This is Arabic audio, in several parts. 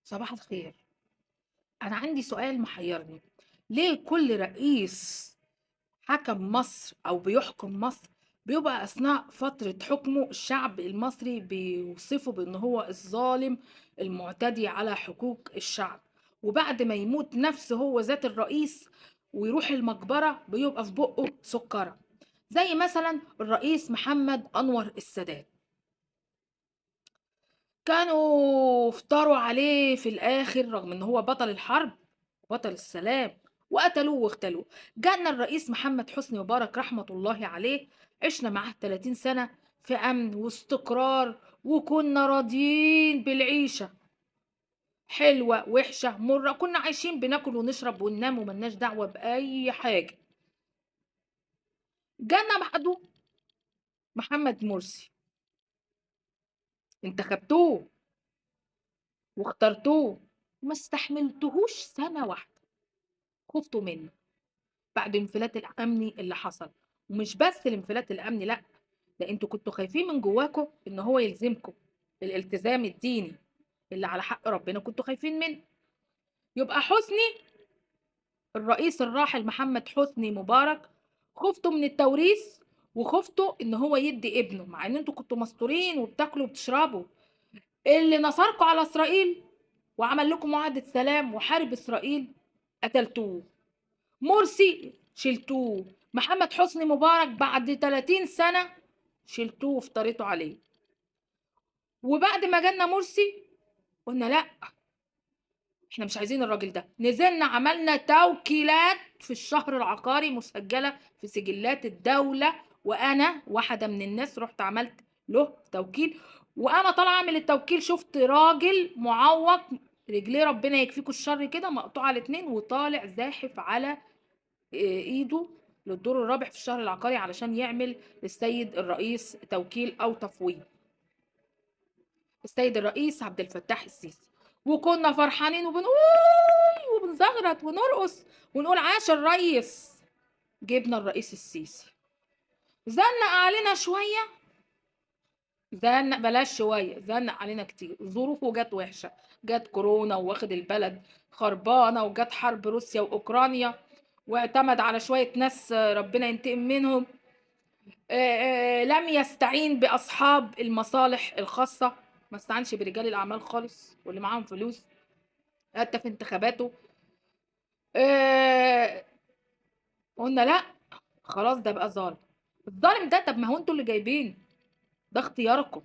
صباح الخير. أنا عندي سؤال محيرني، ليه كل رئيس حكم مصر أو بيحكم مصر بيبقى أثناء فترة حكمه الشعب المصري بيوصفه بأن هو الظالم المعتدي على حقوق الشعب، وبعد ما يموت نفس هو ذات الرئيس ويروح المقبرة بيبقى في بقه سكرة، زي مثلا الرئيس محمد أنور السادات. كانوا افتروا عليه في الآخر رغم إن هو بطل الحرب وبطل السلام، وقتلوه واغتالوه. جانا الرئيس محمد حسني مبارك رحمة الله عليه، عشنا معاه 30 سنة في أمن واستقرار، وكنا راضيين بالعيشة، حلوة وحشة مرة، كنا عايشين بناكل ونشرب وننام وملناش دعوة بأي حاجة. جانا بعده محمد مرسي، انتخبتوه واخترتوه، ما استحملتهوش سنة واحدة، خفتوا منه بعد الانفلات الامني اللي حصل. ومش بس الانفلات الامني، لا، ده انتوا كنتوا خايفين من جواكم ان هو يلزمكم الالتزام الديني اللي على حق ربنا، كنتوا خايفين منه. يبقى حسني، الرئيس الراحل محمد حسني مبارك، خفتوا من التوريث وخفتوا ان هو يدي ابنه، مع ان انتوا كنتوا مستورين وبتاكلوا وبتشربوا. اللي نصركم على اسرائيل وعمل لكم معاهدة سلام وحارب اسرائيل قتلتوه. مرسي شلتوه. محمد حسني مبارك بعد 30 سنة شلتوه وافتريتوا عليه. وبعد ما جالنا مرسي قلنا لا، احنا مش عايزين الراجل ده، نزلنا عملنا توكيلات في الشهر العقاري مسجلة في سجلات الدولة، وانا واحدة من الناس رحت عملت له توكيل. وانا طالعه اعمل التوكيل شفت راجل معوق، رجليه ربنا يكفيكوا الشر كده مقطوعه الاتنين، وطالع زاحف على ايده للدور الرابع في الشهر العقاري علشان يعمل للسيد الرئيس توكيل او تفويض، السيد الرئيس عبد الفتاح السيسي. وكنا فرحانين وبنقول وبنزغرط ونرقص ونقول عاش الرئيس. جبنا الرئيس السيسي، زنق علينا شويه، زنق بلاش شويه، زنق علينا كتير، ظروفه جت وحشه، جت كورونا واخد البلد خربانه، وجت حرب روسيا واوكرانيا، واعتمد على شويه ناس ربنا ينتقم منهم. لم يستعين بأصحاب المصالح الخاصة، ما استعنش برجال الأعمال خالص واللي معاهم فلوس حتى في انتخاباته. آه، قلنا لا، خلاص ده بقى ظالم. الظالم ده، طب ما هو انتوا اللي جايبين، ده اختياركم.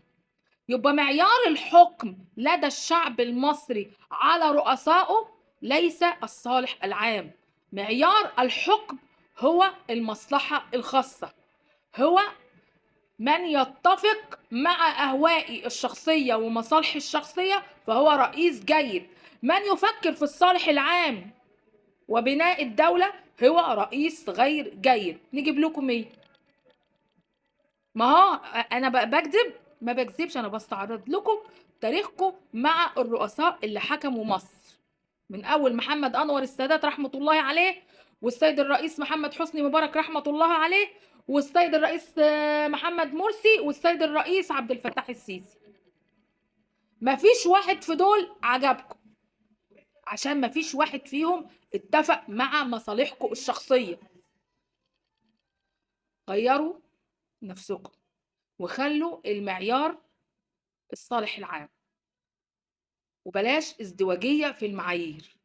يبقى معيار الحكم لدى الشعب المصري على رؤسائه ليس الصالح العام، معيار الحكم هو المصلحة الخاصة، هو من يتفق مع أهوائي الشخصية ومصالحي الشخصية فهو رئيس جيد. من يفكر في الصالح العام وبناء الدولة هو رئيس غير جيد. نجيب لكم ايه؟ ما هو انا بكذب؟ ما بكذبش، انا بستعرض لكم تاريخكم مع الرؤساء اللي حكموا مصر من اول محمد انور السادات رحمة الله عليه، والسيد الرئيس محمد حسني مبارك رحمة الله عليه، والسيد الرئيس محمد مرسي، والسيد الرئيس عبد الفتاح السيسي. مفيش واحد في دول عجبكم، عشان مفيش واحد فيهم اتفق مع مصالحكم الشخصية. غيروا نفسكم وخلوا المعيار الصالح العام، وبلاش ازدواجية في المعايير.